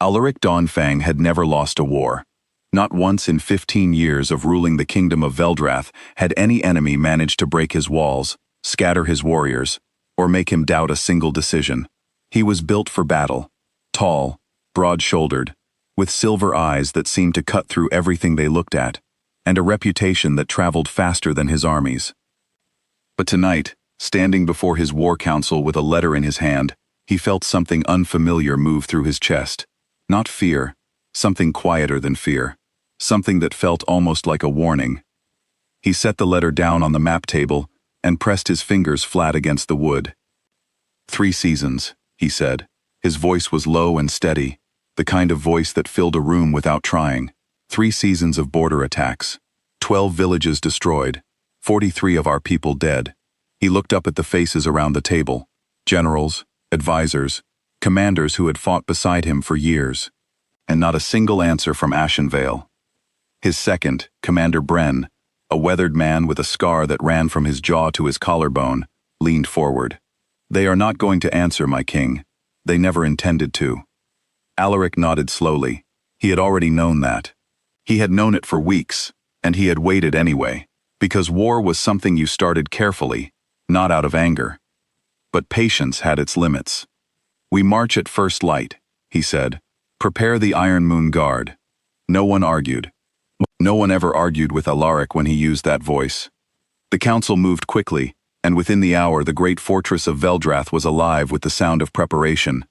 Alaric Dawnfang had never lost a war. Not once in 15 years of ruling the kingdom of Veldrath had any enemy managed to break his walls, scatter his warriors, or make him doubt a single decision. He was built for battle, tall, broad-shouldered, with silver eyes that seemed to cut through everything they looked at, and a reputation that traveled faster than his armies. But tonight, standing before his war council with a letter in his hand, he felt something unfamiliar move through his chest. Not fear, something quieter than fear, something that felt almost like a warning. He set the letter down on the map table and pressed his fingers flat against the wood. 3 seasons, he said. His voice was low and steady, the kind of voice that filled a room without trying. 3 seasons of border attacks, 12 villages destroyed, 43 of our people dead. He looked up at the faces around the table, generals, advisors, commanders who had fought beside him for years, and not a single answer from Ashenvale. His second, Commander Bren, a weathered man with a scar that ran from his jaw to his collarbone, leaned forward. "They are not going to answer, my king. They never intended to." Alaric nodded slowly. He had already known that. He had known it for weeks, and he had waited anyway, because war was something you started carefully, not out of anger. But patience had its limits. "We march at first light," he said. "Prepare the Iron Moon Guard." No one argued. No one ever argued with Alaric when he used that voice. The council moved quickly, and within the hour the great fortress of Veldrath was alive with the sound of preparation.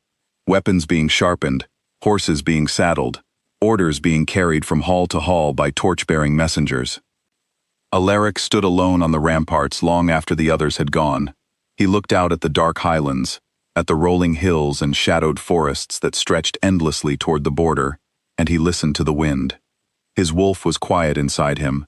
Weapons being sharpened, horses being saddled, orders being carried from hall to hall by torch-bearing messengers. Alaric stood alone on the ramparts long after the others had gone. He looked out at the dark highlands, at the rolling hills and shadowed forests that stretched endlessly toward the border, and he listened to the wind. His wolf was quiet inside him.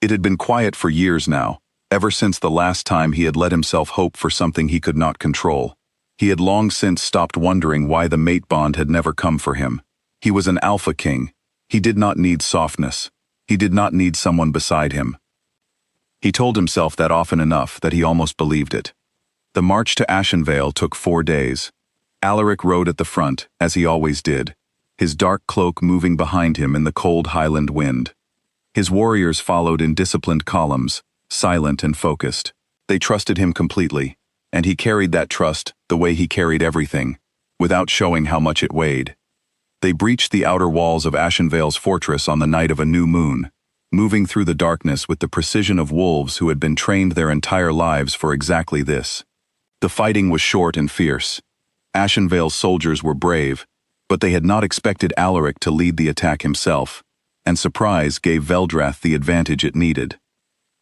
It had been quiet for years now, ever since the last time he had let himself hope for something he could not control. He had long since stopped wondering why the mate bond had never come for him. He was an alpha king. He did not need softness. He did not need someone beside him. He told himself that often enough that he almost believed it. The march to Ashenvale took 4 days. Alaric rode at the front, as he always did, his dark cloak moving behind him in the cold highland wind. His warriors followed in disciplined columns, silent and focused. They trusted him completely, and he carried that trust the way he carried everything, without showing how much it weighed. They breached the outer walls of Ashenvale's fortress on the night of a new moon, moving through the darkness with the precision of wolves who had been trained their entire lives for exactly this. The fighting was short and fierce. Ashenvale's soldiers were brave, but they had not expected Alaric to lead the attack himself, and surprise gave Veldrath the advantage it needed.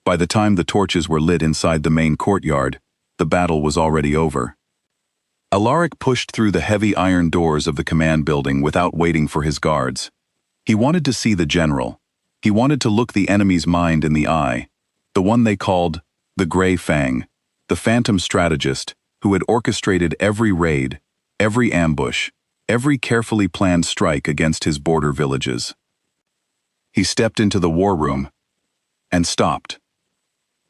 By the time the torches were lit inside the main courtyard, the battle was already over. Alaric pushed through the heavy iron doors of the command building without waiting for his guards. He wanted to see the general. He wanted to look the enemy's mind in the eye, the one they called the Grey Fang, the phantom strategist who had orchestrated every raid, every ambush, every carefully planned strike against his border villages. He stepped into the war room and stopped.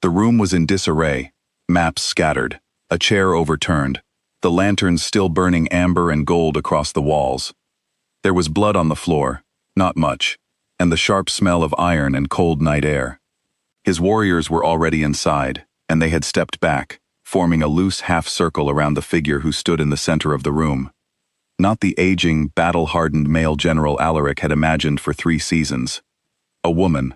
The room was in disarray, maps scattered, a chair overturned, the lanterns still burning amber and gold across the walls. There was blood on the floor, not much, and the sharp smell of iron and cold night air. His warriors were already inside, and they had stepped back, forming a loose half-circle around the figure who stood in the center of the room. Not the aging, battle-hardened male general Alaric had imagined for 3 seasons. A woman.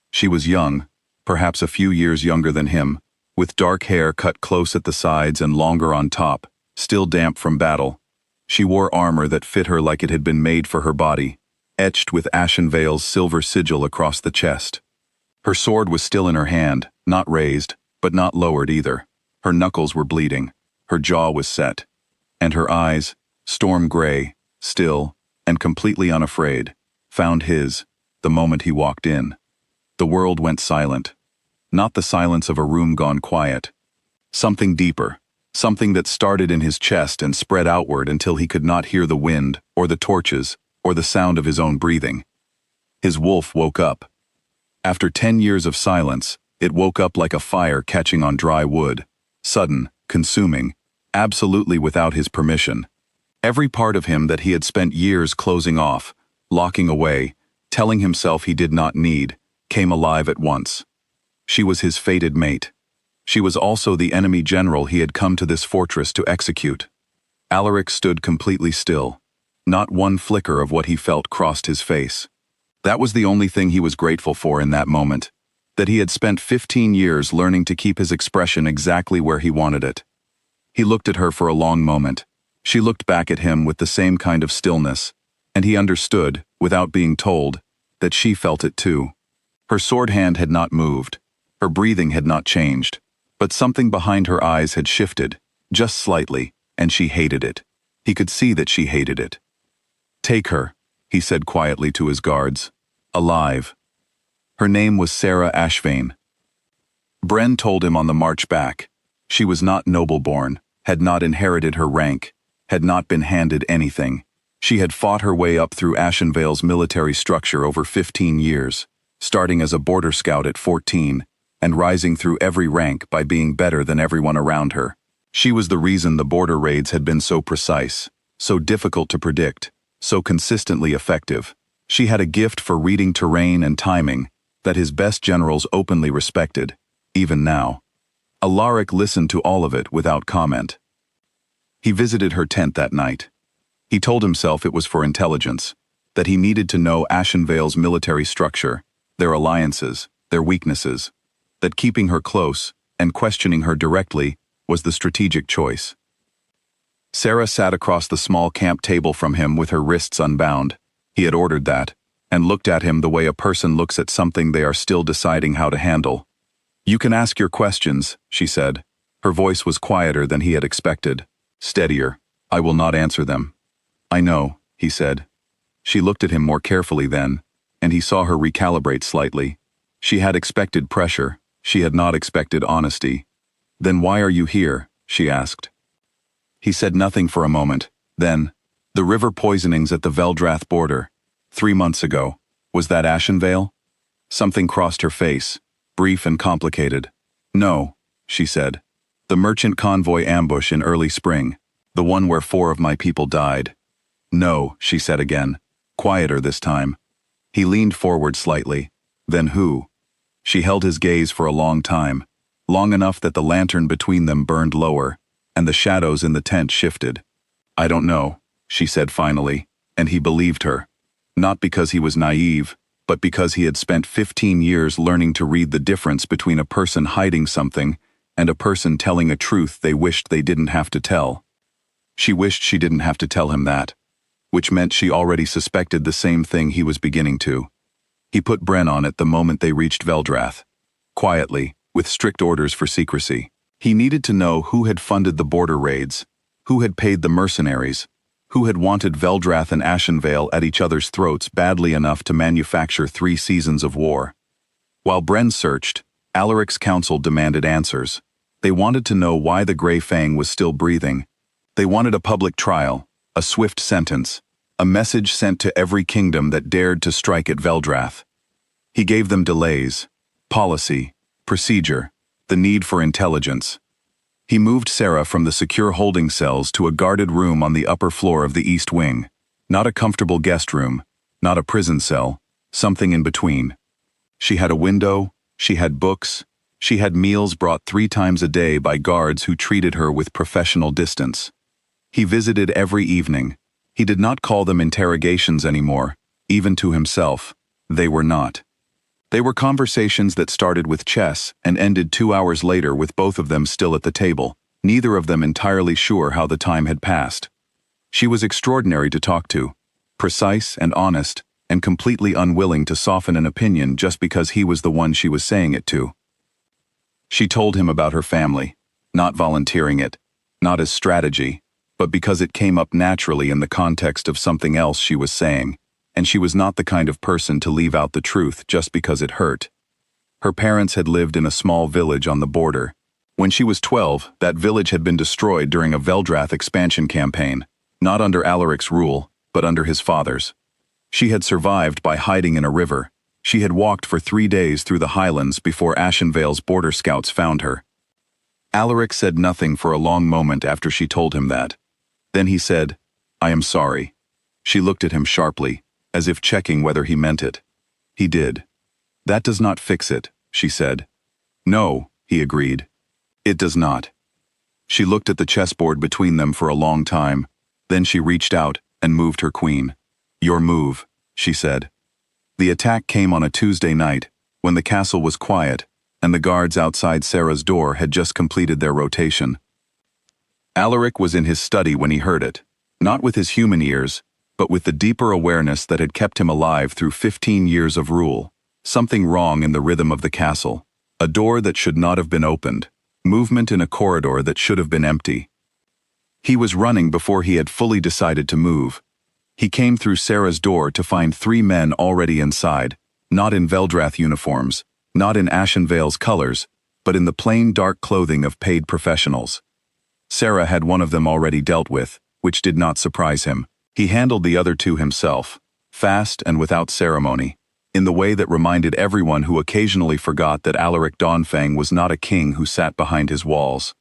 She was young, perhaps a few years younger than him, with dark hair cut close at the sides and longer on top, still damp from battle. She wore armor that fit her like it had been made for her body, etched with Ashenvale's silver sigil across the chest. Her sword was still in her hand, not raised, but not lowered either. Her knuckles were bleeding, her jaw was set, and her eyes, storm gray, still, and completely unafraid, found his, the moment he walked in. The world went silent. Not the silence of a room gone quiet. Something deeper, something that started in his chest and spread outward until he could not hear the wind, or the torches, or the sound of his own breathing. His wolf woke up. After 10 years of silence, it woke up like a fire catching on dry wood, sudden, consuming, absolutely without his permission. Every part of him that he had spent years closing off, locking away, telling himself he did not need, came alive at once. She was his fated mate. She was also the enemy general he had come to this fortress to execute. Alaric stood completely still. Not one flicker of what he felt crossed his face. That was the only thing he was grateful for in that moment, that he had spent 15 years learning to keep his expression exactly where he wanted it. He looked at her for a long moment. She looked back at him with the same kind of stillness, and he understood, without being told, that she felt it too. Her sword hand had not moved. Her breathing had not changed, but something behind her eyes had shifted, just slightly, and she hated it. He could see that she hated it. "Take her," he said quietly to his guards. "Alive." Her name was Sarah Ashvane. Bren told him on the march back. She was not noble-born, had not inherited her rank, had not been handed anything. She had fought her way up through Ashenvale's military structure over 15 years, starting as a border scout at 14, and rising through every rank by being better than everyone around her. She was the reason the border raids had been so precise, so difficult to predict, so consistently effective. She had a gift for reading terrain and timing that his best generals openly respected, even now. Alaric listened to all of it without comment. He visited her tent that night. He told himself it was for intelligence, that he needed to know Ashenvale's military structure, their alliances, their weaknesses, that keeping her close and questioning her directly was the strategic choice. Sarah sat across the small camp table from him with her wrists unbound. He had ordered that, and looked at him the way a person looks at something they are still deciding how to handle. "You can ask your questions," she said. Her voice was quieter than he had expected, steadier. "I will not answer them." "I know," he said. She looked at him more carefully then, and he saw her recalibrate slightly. She had expected pressure. She had not expected honesty. "Then why are you here?" she asked. He said nothing for a moment. Then, "The river poisonings at the Veldrath border. 3 months ago. Was that Ashenvale?" Something crossed her face, brief and complicated. "No," she said. "The merchant convoy ambush in early spring. The one where 4 of my people died." "No," she said again, quieter this time. He leaned forward slightly. "Then who?" She held his gaze for a long time, long enough that the lantern between them burned lower, and the shadows in the tent shifted. "I don't know," she said finally, and he believed her. Not because he was naive, but because he had spent 15 years learning to read the difference between a person hiding something and a person telling a truth they wished they didn't have to tell. She wished she didn't have to tell him that, which meant she already suspected the same thing he was beginning to. He put Bren on it the moment they reached Veldrath. Quietly, with strict orders for secrecy. He needed to know who had funded the border raids, who had paid the mercenaries, who had wanted Veldrath and Ashenvale at each other's throats badly enough to manufacture 3 seasons of war. While Bren searched, Alaric's council demanded answers. They wanted to know why the Grey Fang was still breathing. They wanted a public trial, a swift sentence, a message sent to every kingdom that dared to strike at Veldrath. He gave them delays, policy, procedure, the need for intelligence. He moved Sarah from the secure holding cells to a guarded room on the upper floor of the East Wing. Not a comfortable guest room, not a prison cell, something in between. She had a window, she had books, she had meals brought 3 times a day by guards who treated her with professional distance. He visited every evening. He did not call them interrogations anymore, even to himself. They were not. They were conversations that started with chess and ended 2 hours later with both of them still at the table, neither of them entirely sure how the time had passed. She was extraordinary to talk to, precise and honest, and completely unwilling to soften an opinion just because he was the one she was saying it to. She told him about her family, not volunteering it, not as strategy, but because it came up naturally in the context of something else she was saying, and she was not the kind of person to leave out the truth just because it hurt. Her parents had lived in a small village on the border. When she was 12, that village had been destroyed during a Veldrath expansion campaign, not under Alaric's rule, but under his father's. She had survived by hiding in a river. She had walked for 3 days through the highlands before Ashenvale's border scouts found her. Alaric said nothing for a long moment after she told him that. Then he said, I am sorry. She looked at him sharply, as if checking whether he meant it. He did. That does not fix it, she said. No, he agreed. It does not. She looked at the chessboard between them for a long time, then she reached out and moved her queen. Your move, she said. The attack came on a Tuesday night, when the castle was quiet, and the guards outside Sarah's door had just completed their rotation. Alaric was in his study when he heard it, not with his human ears, but with the deeper awareness that had kept him alive through 15 years of rule. Something wrong in the rhythm of the castle. A door that should not have been opened. Movement in a corridor that should have been empty. He was running before he had fully decided to move. He came through Sarah's door to find 3 men already inside, not in Veldrath uniforms, not in Ashenvale's colors, but in the plain dark clothing of paid professionals. Sarah had one of them already dealt with, which did not surprise him. He handled the other 2 himself, fast and without ceremony, in the way that reminded everyone who occasionally forgot that Alaric Dawnfang was not a king who sat behind his walls.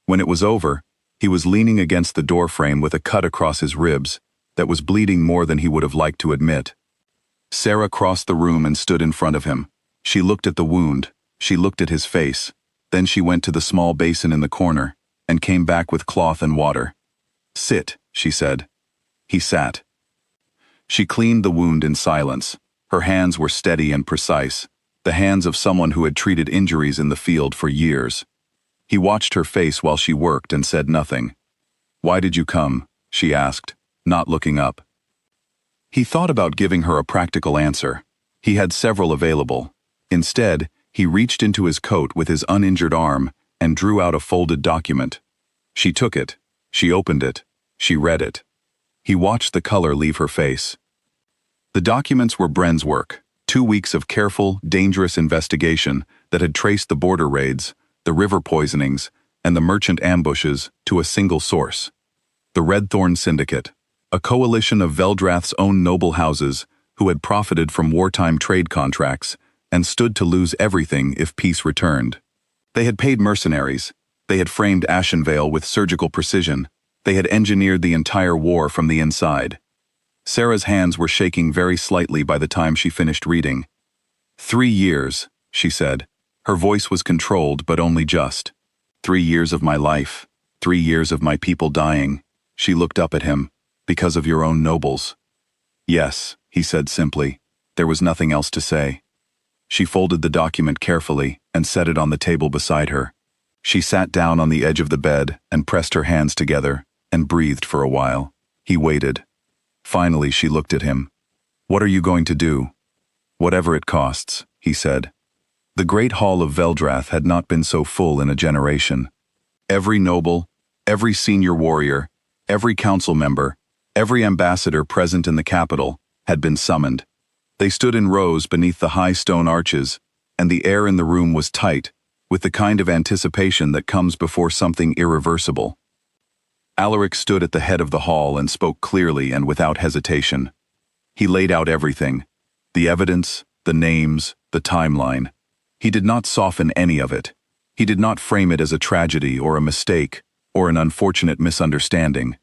When it was over, he was leaning against the doorframe with a cut across his ribs that was bleeding more than he would have liked to admit. Sarah crossed the room and stood in front of him. She looked at the wound, she looked at his face, then she went to the small basin in the corner and came back with cloth and water. Sit, she said. He sat. She cleaned the wound in silence. Her hands were steady and precise, the hands of someone who had treated injuries in the field for years. He watched her face while she worked and said nothing. Why did you come? She asked, not looking up. He thought about giving her a practical answer. He had several available. Instead, he reached into his coat with his uninjured arm and drew out a folded document. She took it. She opened it. She read it. He watched the color leave her face. The documents were Bren's work, 2 weeks of careful, dangerous investigation that had traced the border raids, the river poisonings, and the merchant ambushes to a single source. The Redthorn Syndicate, a coalition of Veldrath's own noble houses who had profited from wartime trade contracts and stood to lose everything if peace returned. They had paid mercenaries. They had framed Ashenvale with surgical precision. They had engineered the entire war from the inside. Sarah's hands were shaking very slightly by the time she finished reading. 3 years, she said. Her voice was controlled, but only just. 3 years of my life. 3 years of my people dying. She looked up at him. Because of your own nobles. Yes, he said simply. There was nothing else to say. She folded the document carefully and set it on the table beside her. She sat down on the edge of the bed and pressed her hands together and breathed for a while. He waited. Finally, she looked at him. What are you going to do? Whatever it costs, he said. The great hall of Veldrath had not been so full in a generation. Every noble, every senior warrior, every council member, every ambassador present in the capital had been summoned. They stood in rows beneath the high stone arches, and the air in the room was tight, with the kind of anticipation that comes before something irreversible. Alaric stood at the head of the hall and spoke clearly and without hesitation. He laid out everything, the evidence, the names, the timeline. He did not soften any of it. He did not frame it as a tragedy or a mistake or an unfortunate misunderstanding.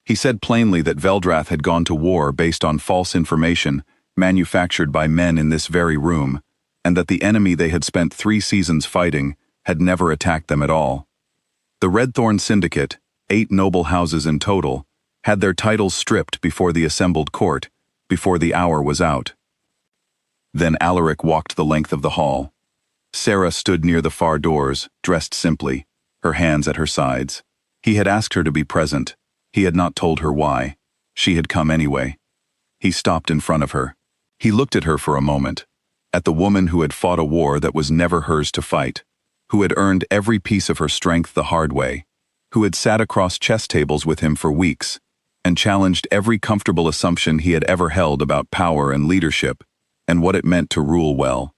He said plainly that Veldrath had gone to war based on false information manufactured by men in this very room, and that the enemy they had spent 3 seasons fighting had never attacked them at all. The Redthorn Syndicate, 8 noble houses in total, had their titles stripped before the assembled court, before the hour was out. Then Alaric walked the length of the hall. Sarah stood near the far doors, dressed simply, her hands at her sides. He had asked her to be present. He had not told her why. She had come anyway. He stopped in front of her. He looked at her for a moment, at the woman who had fought a war that was never hers to fight, who had earned every piece of her strength the hard way, who had sat across chess tables with him for weeks, and challenged every comfortable assumption he had ever held about power and leadership, and what it meant to rule well.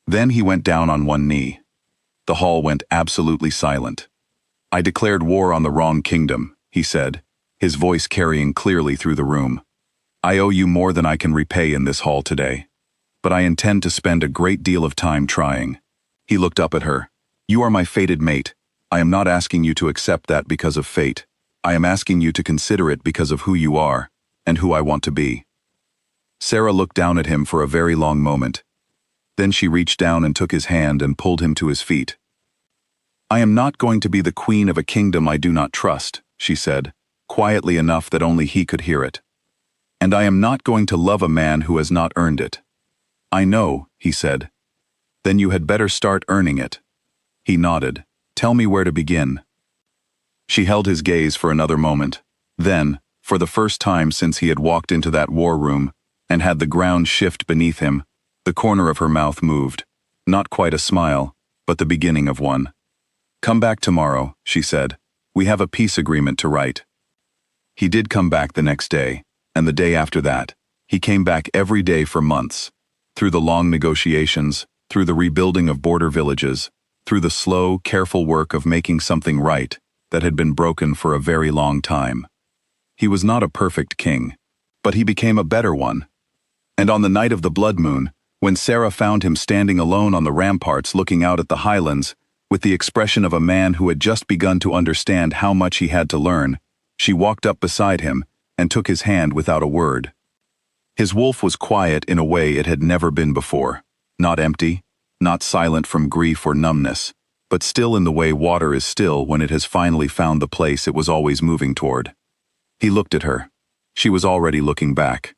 Then he went down on one knee. The hall went absolutely silent. I declared war on the wrong kingdom, he said, his voice carrying clearly through the room. I owe you more than I can repay in this hall today, but I intend to spend a great deal of time trying. He looked up at her. You are my fated mate. I am not asking you to accept that because of fate. I am asking you to consider it because of who you are, and who I want to be." Sarah looked down at him for a very long moment. Then she reached down and took his hand and pulled him to his feet. "I am not going to be the queen of a kingdom I do not trust," she said, quietly enough that only he could hear it. "And I am not going to love a man who has not earned it." "I know," he said. "Then you had better start earning it." He nodded. "Tell me where to begin." She held his gaze for another moment. Then, for the first time since he had walked into that war room and had the ground shift beneath him, the corner of her mouth moved. Not quite a smile, but the beginning of one. "Come back tomorrow," she said. "We have a peace agreement to write." He did come back the next day, and the day after that. He came back every day for months. Through the long negotiations, through the rebuilding of border villages, through the slow, careful work of making something right that had been broken for a very long time. He was not a perfect king, but he became a better one. And on the night of the blood moon, when Sarah found him standing alone on the ramparts looking out at the highlands, with the expression of a man who had just begun to understand how much he had to learn, she walked up beside him and took his hand without a word. His wolf was quiet in a way it had never been before, not empty, not silent from grief or numbness, but still in the way water is still when it has finally found the place it was always moving toward. He looked at her. She was already looking back.